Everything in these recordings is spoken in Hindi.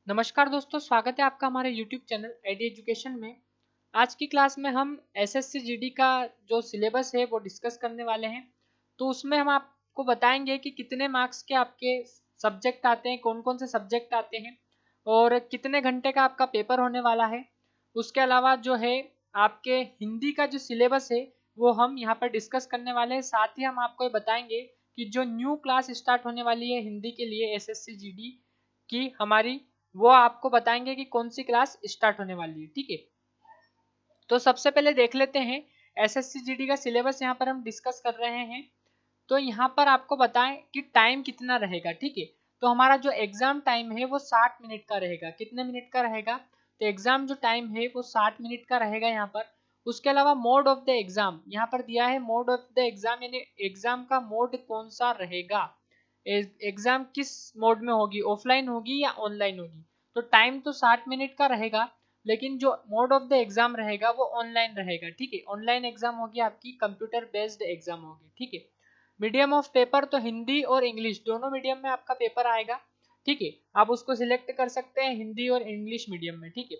नमस्कार दोस्तों, स्वागत है आपका हमारे YouTube चैनल आईडी एजुकेशन में। आज की क्लास में हम एसएससी जीडी का जो सिलेबस है वो डिस्कस करने वाले हैं। तो उसमें हम आपको बताएंगे कि कितने मार्क्स के आपके सब्जेक्ट आते हैं, कौन कौन से सब्जेक्ट आते हैं और कितने घंटे का आपका पेपर होने वाला है। उसके अलावा जो है आपके हिंदी का जो सिलेबस है वो हम यहाँ पर डिस्कस करने वाले हैं। साथ ही हम आपको ये बताएंगे कि जो न्यू क्लास स्टार्ट होने वाली है हिंदी के लिए एसएससी जीडी की हमारी, वो आपको बताएंगे कि कौन सी क्लास स्टार्ट होने वाली है। ठीक है, तो सबसे पहले देख लेते हैं एसएससी जीडी का सिलेबस यहाँ पर हम डिस्कस कर रहे हैं। तो यहाँ पर आपको बताएं कि टाइम कितना रहेगा। ठीक है, तो हमारा जो एग्जाम टाइम है वो 60 मिनट का रहेगा। कितने मिनट का रहेगा? तो एग्जाम जो टाइम है वो 60 मिनट का रहेगा यहाँ पर। उसके अलावा मोड ऑफ द एग्जाम यहाँ पर दिया है। मोड ऑफ द एग्जाम यानी एग्जाम का मोड कौन सा रहेगा, एग्जाम किस मोड में होगी, ऑफलाइन होगी या ऑनलाइन होगी। तो टाइम तो 60 मिनट का रहेगा, लेकिन जो मोड ऑफ द एग्जाम रहेगा वो ऑनलाइन रहेगा। ठीक है, ऑनलाइन एग्जाम होगी, आपकी कंप्यूटर बेस्ड एग्जाम होगी। ठीक है, मीडियम ऑफ पेपर तो हिंदी और इंग्लिश दोनों मीडियम में आपका पेपर आएगा। ठीक है, आप उसको सिलेक्ट कर सकते हैं हिंदी और इंग्लिश मीडियम में। ठीक है,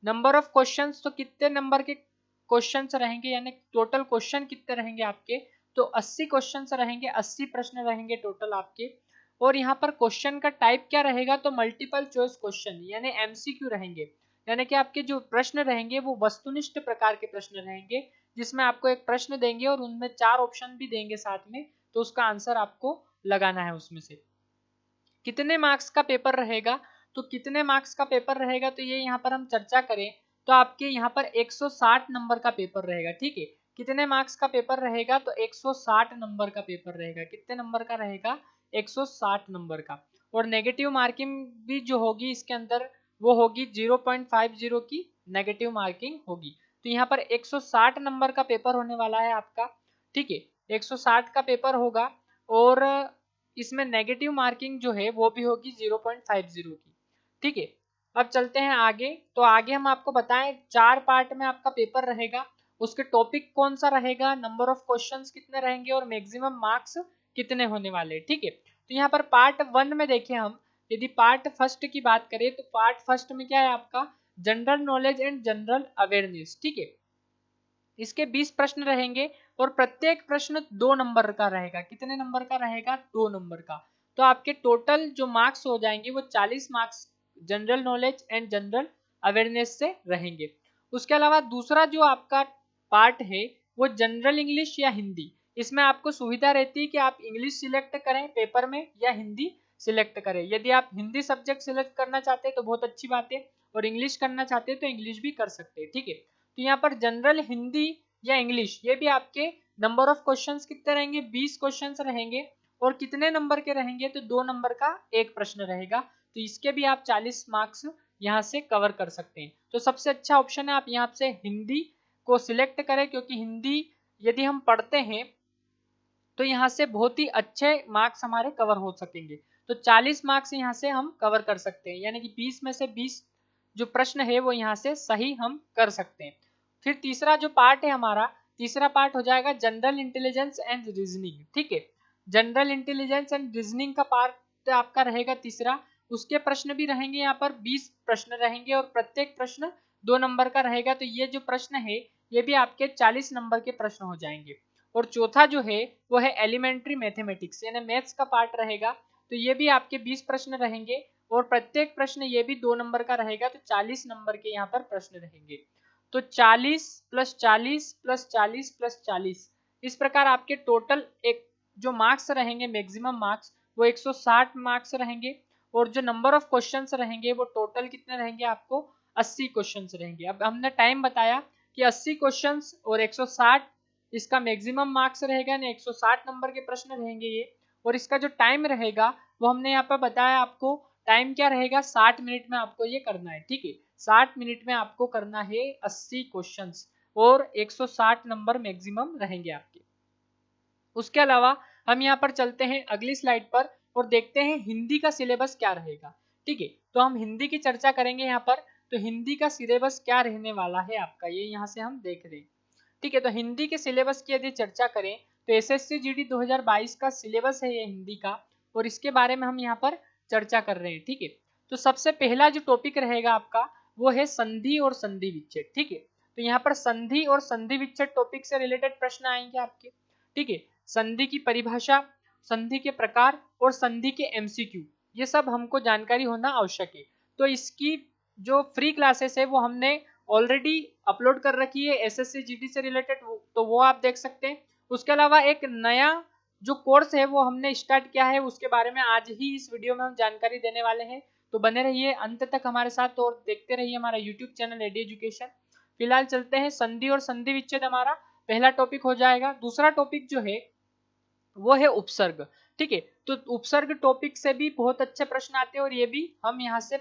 नंबर ऑफ क्वेश्चंस तो कितने नंबर के क्वेश्चंस रहेंगे, यानी टोटल क्वेश्चन कितने रहेंगे आपके, तो 80 क्वेश्चंस रहेंगे, 80 प्रश्न रहेंगे टोटल आपके। और यहाँ पर क्वेश्चन का टाइप क्या रहेगा, तो मल्टीपल चॉइस क्वेश्चन यानी एमसीक्यू रहेंगे। यानी कि आपके जो प्रश्न रहेंगे वो वस्तुनिष्ठ प्रकार के प्रश्न रहेंगे, जिसमें आपको एक प्रश्न देंगे और उनमें 4 ऑप्शन भी देंगे साथ में, तो उसका आंसर आपको लगाना है उसमें से। कितने मार्क्स का पेपर रहेगा, तो कितने मार्क्स का पेपर रहेगा, तो ये यहाँ पर हम चर्चा करें तो आपके यहाँ पर 160 नंबर का पेपर रहेगा। ठीक है, कितने मार्क्स का पेपर रहेगा, तो 160 नंबर का पेपर रहेगा। कितने नंबर का रहेगा? 160 नंबर का। और नेगेटिव मार्किंग भी जो होगी इसके अंदर वो होगी 0.50 की नेगेटिव मार्किंग होगी। तो यहाँ पर 160 नंबर का पेपर होने वाला है आपका। ठीक है, 160 का पेपर होगा और इसमें नेगेटिव मार्किंग जो है वो भी होगी 0.50 की। ठीक है, अब चलते हैं आगे। तो आगे हम आपको बताएं 4 पार्ट में आपका पेपर रहेगा। उसके टॉपिक कौन सा रहेगा, नंबर ऑफ क्वेश्चंस कितने रहेंगे और मैक्सिमम मार्क्स कितने होने वाले। ठीक है, तो यहाँ पर पार्ट 1 में देखें हम, यदि पार्ट फर्स्ट की बात करें तो पार्ट फर्स्ट में क्या है आपका, general knowledge and general awareness. ठीक है, इसके 20 प्रश्न रहेंगे और प्रत्येक प्रश्न 2 नंबर का रहेगा। कितने नंबर का रहेगा? 2 नंबर का। तो आपके टोटल जो मार्क्स हो जाएंगे वो 40 marks general knowledge and general awareness से रहेंगे। उसके अलावा दूसरा जो आपका पार्ट है वो जनरल इंग्लिश या हिंदी। इसमें आपको सुविधा रहती है कि आप इंग्लिश सिलेक्ट करें पेपर में या हिंदी सिलेक्ट करें। यदि आप हिंदी सब्जेक्ट सिलेक्ट करना चाहते हैं तो बहुत अच्छी बात है, और इंग्लिश करना चाहते हैं तो इंग्लिश भी कर सकते हैं। ठीक है, तो यहाँ पर जनरल हिंदी या इंग्लिश, ये भी आपके नंबर ऑफ क्वेश्चंस कितने रहेंगे, 20 क्वेश्चंस रहेंगे। और कितने नंबर के रहेंगे, तो 2 नंबर का एक प्रश्न रहेगा। तो इसके भी आप 40 मार्क्स यहाँ से कवर कर सकते हैं। तो सबसे अच्छा ऑप्शन है आप यहाँ से हिंदी को सिलेक्ट करें, क्योंकि हिंदी यदि हम पढ़ते हैं तो यहाँ से बहुत ही अच्छे मार्क्स हमारे कवर हो सकेंगे। तो 40 मार्क्स यहाँ से हम कवर कर सकते हैं, यानी कि 20 में से 20 जो प्रश्न है वो यहाँ से सही हम कर सकते हैं। फिर तीसरा जो पार्ट है हमारा, तीसरा पार्ट हो जाएगा जनरल इंटेलिजेंस एंड रीजनिंग। ठीक है, जनरल इंटेलिजेंस एंड रीजनिंग का पार्ट आपका रहेगा तीसरा। उसके प्रश्न भी रहेंगे, यहाँ पर 20 प्रश्न रहेंगे और प्रत्येक प्रश्न 2 नंबर का रहेगा। तो ये जो प्रश्न है ये भी आपके 40 नंबर के प्रश्न हो जाएंगे। और चौथा जो है वो है एलिमेंट्री मैथमेटिक्स यानी मैथ्स का पार्ट रहेगा। तो ये भी आपके 20 प्रश्न रहेंगे और प्रत्येक प्रश्न ये भी 2 नंबर का रहेगा। तो 40 नंबर के यहाँ पर प्रश्न रहेंगे। तो 40 प्लस 40 प्लस 40 प्लस 40, इस प्रकार आपके टोटल एक जो मार्क्स रहेंगे मैक्सिमम मार्क्स वो 160 मार्क्स रहेंगे। और जो नंबर ऑफ क्वेश्चंस रहेंगे वो टोटल कितने रहेंगे, आपको 80 क्वेश्चंस रहेंगे। अब हमने टाइम बताया कि 80 क्वेश्चंस और 160 इसका मैक्सिमम मार्क्स रहेगा, यानी 160 नंबर के प्रश्न रहेंगे ये। और इसका जो टाइम रहेगा वो हमने यहाँ पर बताया आपको, टाइम क्या रहेगा, 60 मिनट में आपको ये करना है। ठीक है, 60 मिनट में आपको करना है 80 क्वेश्चंस और 160 नंबर मैक्सिमम रहेंगे आपके। उसके अलावा हम यहाँ पर चलते हैं अगली स्लाइड पर और देखते हैं हिंदी का सिलेबस क्या रहेगा। ठीक है, तो हम हिंदी की चर्चा करेंगे यहाँ पर। तो हिंदी का सिलेबस क्या रहने वाला है आपका, ये यहाँ से हम देख रहे हैं। ठीक है, तो हिंदी के सिलेबस की यदि चर्चा करें तो एसएससी जीडी 2022 का सिलेबस है ये हिंदी का, और इसके बारे में हम यहाँ पर चर्चा कर रहे हैं। ठीक है, तो सबसे पहला जो टॉपिक रहेगा आपका वो है संधि और संधि विच्छेद। ठीक है, तो यहाँ पर संधि और संधि विच्छेद टॉपिक से रिलेटेड प्रश्न आएंगे आपके। ठीक है, संधि की परिभाषा, संधि के प्रकार और संधि के एमसीक्यू, ये सब हमको जानकारी होना आवश्यक है। तो इसकी जो फ्री क्लासेस है वो हमने ऑलरेडी अपलोड कर रखी है एसएससी जीडी से रिलेटेड, तो वो आप देख सकते हैं। उसके अलावा एक नया जो कोर्स है वो हमने स्टार्ट किया है, उसके बारे में आज ही इस वीडियो में हम जानकारी देने वाले हैं। तो बने रहिए अंत तक हमारे साथ और देखते रहिए हमारा यूट्यूब चैनल एडी एजुकेशन। फिलहाल चलते हैं संधि और संधि विच्छेद, हमारा पहला टॉपिक हो जाएगा। दूसरा टॉपिक जो है वो है उपसर्ग। ठीक है, तो उपसर्ग टॉपिक से भी बहुत अच्छे प्रश्न आते हैं और ये भी हम यहाँ से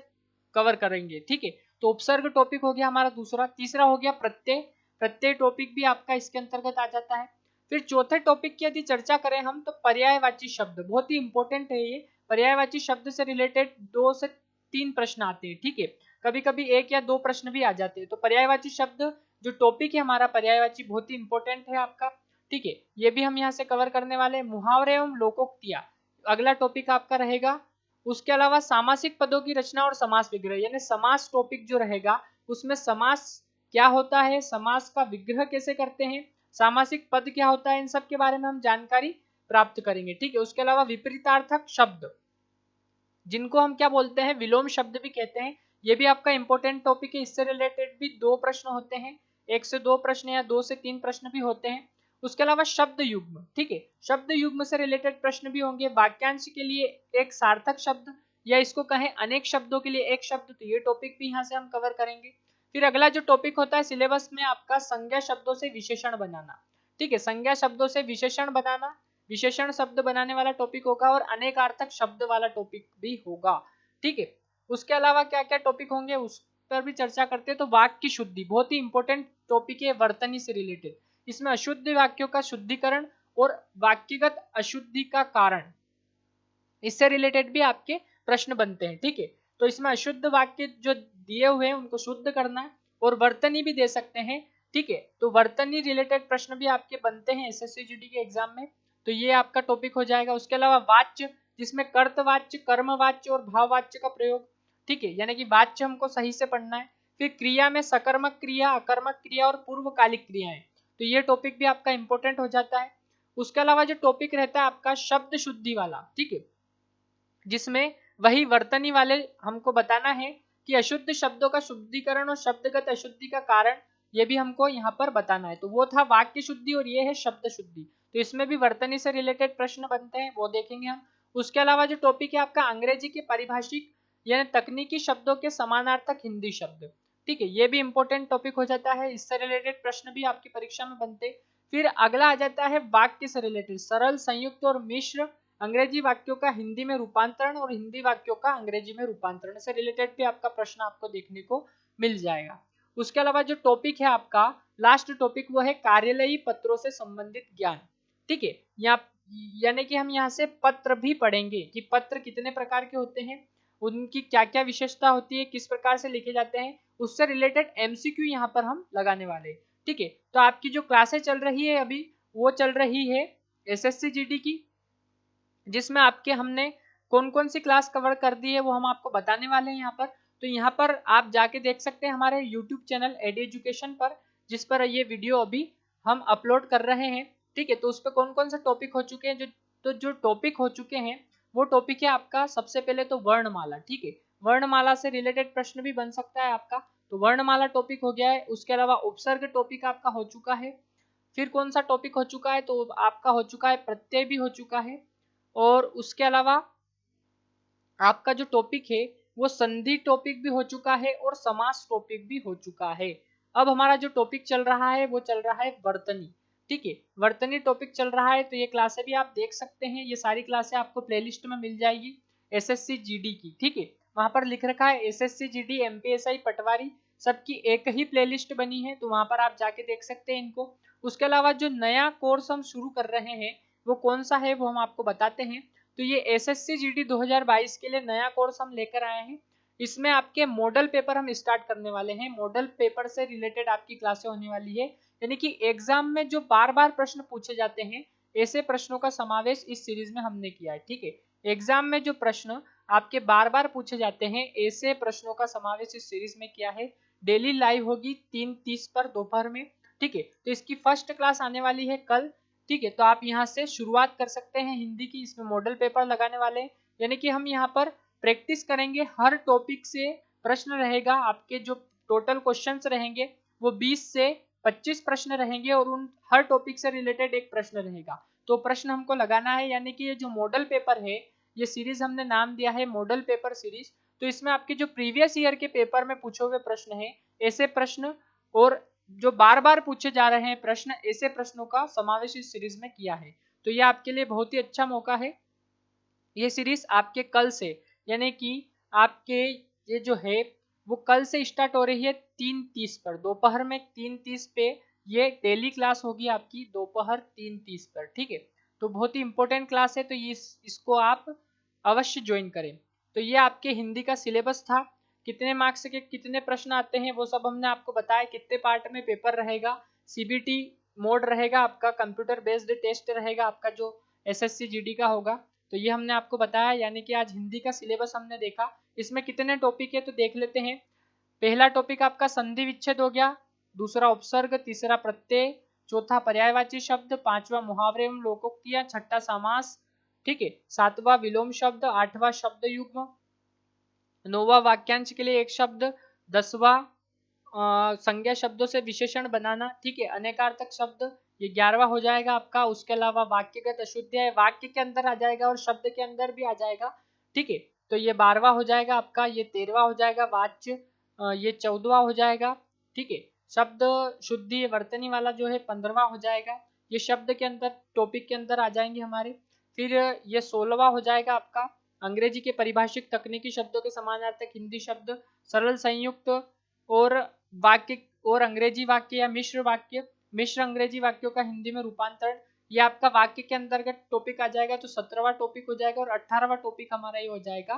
कवर करेंगे। ठीक है, तो उपसर्ग टॉपिक हो गया हमारा दूसरा। तीसरा हो गया प्रत्यय, प्रत्यय टॉपिक भी आपका इसके अंतर्गत आ जाता है। फिर चौथे टॉपिक की यदि चर्चा करें हम तो पर्यायवाची शब्द, बहुत ही इंपॉर्टेंट है ये। पर्यायवाची शब्द से रिलेटेड 2 से 3 प्रश्न आते हैं। ठीक है, कभी कभी 1 या 2 प्रश्न भी आ जाते हैं। तो पर्यायवाची शब्द जो टॉपिक है हमारा पर्यायवाची, बहुत ही इंपॉर्टेंट है आपका। ठीक है, ये भी हम यहाँ से कवर करने वाले हैं। मुहावरे एवं लोकोक्तियां अगला टॉपिक आपका रहेगा। उसके अलावा सामासिक पदों की रचना और समास विग्रह, यानी समास टॉपिक जो रहेगा उसमें समास क्या होता है, समास का विग्रह कैसे करते हैं, सामासिक पद क्या होता है, इन सब के बारे में हम जानकारी प्राप्त करेंगे। ठीक है, उसके अलावा विपरीतार्थक शब्द जिनको हम क्या बोलते हैं, विलोम शब्द भी कहते हैं, ये भी आपका इंपॉर्टेंट टॉपिक है। इससे रिलेटेड भी 2 प्रश्न होते हैं, 1 से 2 प्रश्न या 2 से 3 प्रश्न भी होते हैं। उसके अलावा शब्द युग्म, ठीक है, शब्द युग्म से रिलेटेड प्रश्न भी होंगे। वाक्यांश के लिए एक सार्थक शब्द या इसको कहें अनेक शब्दों के लिए एक शब्द, तो ये टॉपिक भी यहाँ से हम कवर करेंगे। फिर अगला जो टॉपिक होता है सिलेबस में आपका संज्ञा शब्दों से विशेषण बनाना। ठीक है, संज्ञा शब्दों से विशेषण बनाना, विशेषण शब्द बनाने वाला टॉपिक होगा और अनेकार्थक शब्द वाला टॉपिक भी होगा। ठीक है, उसके अलावा क्या क्या टॉपिक होंगे उस पर भी चर्चा करते हैं। तो वाक्य शुद्धि बहुत ही इंपॉर्टेंट टॉपिक है, वर्तनी से रिलेटेड। इसमें अशुद्ध वाक्यों का शुद्धिकरण और वाक्यगत अशुद्धि का कारण, इससे रिलेटेड भी आपके प्रश्न बनते हैं। ठीक है, तो इसमें अशुद्ध वाक्य जो दिए हुए हैं उनको शुद्ध करना है और वर्तनी भी दे सकते हैं। ठीक है, तो वर्तनी रिलेटेड प्रश्न भी आपके बनते हैं एसएससी जीडी के एग्जाम में, तो ये आपका टॉपिक हो जाएगा। उसके अलावा वाच्य, जिसमें कर्तवाच्य, कर्मवाच्य और भाववाच्य का प्रयोग। ठीक है, यानी कि वाच्य हमको सही से पढ़ना है। फिर क्रिया में सकर्मक क्रिया, अकर्मक क्रिया और पूर्वकालिक क्रियाएं, तो ये टॉपिक भी आपका इंपॉर्टेंट हो जाता है। उसके अलावा जो टॉपिक रहता है आपका शब्द शुद्धि वाला, ठीक है, जिसमें वही वर्तनी वाले हमको बताना है कि अशुद्ध शब्दों का शुद्धिकरण और शब्दगत अशुद्धि का कारण, ये भी हमको यहाँ पर बताना है। तो वो था वाक्य शुद्धि और ये है शब्द शुद्धि, तो इसमें भी वर्तनी से रिलेटेड प्रश्न बनते हैं, वो देखेंगे हम। उसके अलावा जो टॉपिक है आपका अंग्रेजी के पारिभाषिक यानी तकनीकी शब्दों के समानार्थक हिंदी शब्द। ठीक है, ये भी इंपॉर्टेंट टॉपिक हो जाता है, इससे रिलेटेड प्रश्न भी आपकी परीक्षा में बनते। फिर अगला आ जाता है वाक्य से रिलेटेड सरल, संयुक्त और मिश्र अंग्रेजी वाक्यों का हिंदी में रूपांतरण और हिंदी वाक्यों का अंग्रेजी में रूपांतरण से रिलेटेड भी आपका प्रश्न आपको देखने को मिल जाएगा। उसके अलावा जो टॉपिक है आपका लास्ट टॉपिक वो है कार्यालयी पत्रों से संबंधित ज्ञान। ठीक है, यहाँ यानी कि हम यहाँ से पत्र भी पढ़ेंगे कि पत्र कितने प्रकार के होते हैं, उनकी क्या क्या विशेषता होती है, किस प्रकार से लिखे जाते हैं, उससे रिलेटेड एमसीक्यू यहाँ पर हम लगाने वाले हैं। ठीक है, तो आपकी जो क्लासें चल रही है अभी वो चल रही है एसएससी जीडी की, जिसमें आपके हमने कौन कौन सी क्लास कवर कर दी है वो हम आपको बताने वाले हैं यहाँ पर। तो यहाँ पर आप जाके देख सकते हैं हमारे यूट्यूब चैनल एडी एजुकेशन पर, जिस पर ये वीडियो अभी हम अपलोड कर रहे हैं। ठीक है, तो उस पर कौन कौन से टॉपिक हो चुके हैं, जो टॉपिक हो चुके हैं वो टॉपिक है आपका सबसे पहले तो वर्णमाला। ठीक है, वर्णमाला से रिलेटेड प्रश्न भी बन सकता है आपका, तो वर्णमाला टॉपिक हो गया है। उसके अलावा उपसर्ग टॉपिक आपका हो चुका है। फिर कौन सा टॉपिक हो चुका है, तो आपका हो चुका है प्रत्यय भी हो चुका है। और उसके अलावा आपका जो टॉपिक है वो संधि टॉपिक भी हो चुका है और समास टॉपिक भी हो चुका है। अब हमारा जो टॉपिक चल रहा है वो चल रहा है वर्तनी। ठीक है, वर्तनी टॉपिक चल रहा है, तो ये क्लासें भी आप देख सकते हैं, ये सारी क्लासें आपको प्लेलिस्ट में मिल जाएगी एसएससी जीडी की। ठीक है, वहां पर लिख रखा है एसएससी जीडी एमपीएसआई पटवारी, सबकी एक ही प्लेलिस्ट बनी है, तो वहां पर आप जाके देख सकते हैं इनको। उसके अलावा जो नया कोर्स हम शुरू कर रहे हैं वो कौन सा है वो हम आपको बताते हैं। तो ये एसएससी जीडी 2022 के लिए नया कोर्स हम लेकर आए हैं। इसमें आपके मॉडल पेपर हम स्टार्ट करने वाले हैं, मॉडल पेपर से रिलेटेड आपकी क्लासें होने वाली है, यानी कि एग्जाम में जो बार बार प्रश्न पूछे जाते हैं ऐसे प्रश्नों का समावेश इस सीरीज में हमने किया है। ठीक है, एग्जाम में जो प्रश्न आपके बार बार पूछे जाते हैं ऐसे प्रश्नों का समावेश इस सीरीज में किया है। डेली लाइव होगी 3:30 पर दोपहर में। ठीक है, तो इसकी फर्स्ट क्लास आने वाली है कल। ठीक है, तो आप यहाँ से शुरुआत कर सकते हैं हिंदी की। इसमें मॉडल पेपर लगाने वाले हैं, यानी कि हम यहाँ पर प्रैक्टिस करेंगे। हर टॉपिक से प्रश्न रहेगा। आपके जो टोटल क्वेश्चंस रहेंगे वो 20 से 25 प्रश्न रहेंगे और उन हर टॉपिक से रिलेटेड एक प्रश्न रहेगा। तो प्रश्न हमको लगाना है, यानी कि ये जो मॉडल पेपर है, ये सीरीज हमने नाम दिया है मॉडल पेपर सीरीज। तो इसमें आपके जो प्रीवियस ईयर के पेपर में पूछे हुए प्रश्न है, ऐसे प्रश्न और जो बार बार पूछे जा रहे हैं प्रश्न, ऐसे प्रश्नों का समावेश इस सीरीज में किया है। तो ये आपके लिए बहुत ही अच्छा मौका है। ये सीरीज आपके कल से, यानी कि आपके ये जो है वो कल से स्टार्ट हो रही है 3:30 पर दोपहर में। 3:30 पे ये डेली क्लास होगी आपकी दोपहर 3:30 पर। ठीक है, तो बहुत ही इंपॉर्टेंट क्लास है, तो इसको आप अवश्य ज्वाइन करें। तो ये आपके हिंदी का सिलेबस था। कितने मार्क्स के कितने प्रश्न आते हैं वो सब हमने आपको बताया। कितने पार्ट में पेपर रहेगा, सीबीटी मोड रहेगा आपका, कंप्यूटर बेस्ड टेस्ट रहेगा आपका जो एसएससी जीडी का होगा। तो ये हमने आपको बताया, यानी कि आज हिंदी का सिलेबस हमने देखा। इसमें कितने टॉपिक है तो देख लेते हैं। पहला टॉपिक आपका संधि विच्छेद हो गया, दूसरा उपसर्ग, तीसरा प्रत्यय, चौथा पर्यायवाची शब्द, पांचवा मुहावरे एवं लोकोक्तियां, छठा समास। ठीक है, सातवां विलोम शब्द, आठवां शब्द युग्म, नौवां वाक्यांश के लिए एक शब्द, 10वां संज्ञा शब्दों से विशेषण बनाना। ठीक है, अनेकार्थक शब्द ये 11वां हो जाएगा आपका। उसके अलावा वाक्यगत अशुद्धि वाक्य के अंदर आ जाएगा और शब्द के अंदर भी आ जाएगा। ठीक है, तो ये 12वां हो जाएगा आपका। ये 13वां हो जाएगा वाच्य, ये 14वां हो जाएगा। ठीक है, शब्द शुद्धि वर्तनी वाला जो है 15वां हो जाएगा। ये शब्द के अंदर टॉपिक के अंदर आ जाएंगे हमारे। फिर ये 16वां हो जाएगा आपका। अंग्रेजी के परिभाषिक तकनीकी शब्दों के समानार्थक हिंदी शब्द, सरल संयुक्त और वाक्य और अंग्रेजी वाक्य या मिश्र वाक्य, मिश्र अंग्रेजी वाक्यों का हिंदी में रूपांतरण, ये आपका वाक्य के अंतर्गत टॉपिक आ जाएगा। तो 17वां टॉपिक हो जाएगा। और 18वां टॉपिक हमारा ये हो जाएगा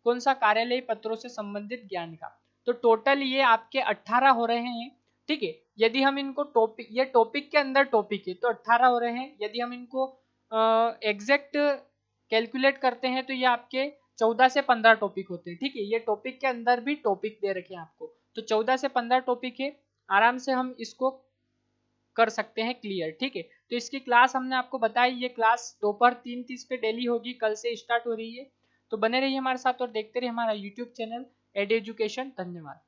कौन सा, कार्यालयीय पत्रों से संबंधित ज्ञान का। तो टोटल ये आपके 18 हो रहे हैं। ठीक है, यदि हम इनको टॉपिक, ये टॉपिक के अंदर टॉपिक है तो 18 हो रहे हैं। यदि हम इनको एग्जैक्ट कैलकुलेट करते हैं तो ये आपके 14 से 15 टॉपिक होते हैं। ठीक है, ये टॉपिक के अंदर भी टॉपिक दे रखे हैं आपको, तो 14 से 15 टॉपिक है। आराम से हम इसको कर सकते हैं क्लियर। ठीक है, तो इसकी क्लास हमने आपको बताई। ये क्लास दोपहर 3:30 पे डेली होगी, कल से स्टार्ट हो रही है। तो बने रहिए हमारे साथ और देखते रहिए हमारा यूट्यूब चैनल एड एजुकेशन। धन्यवाद।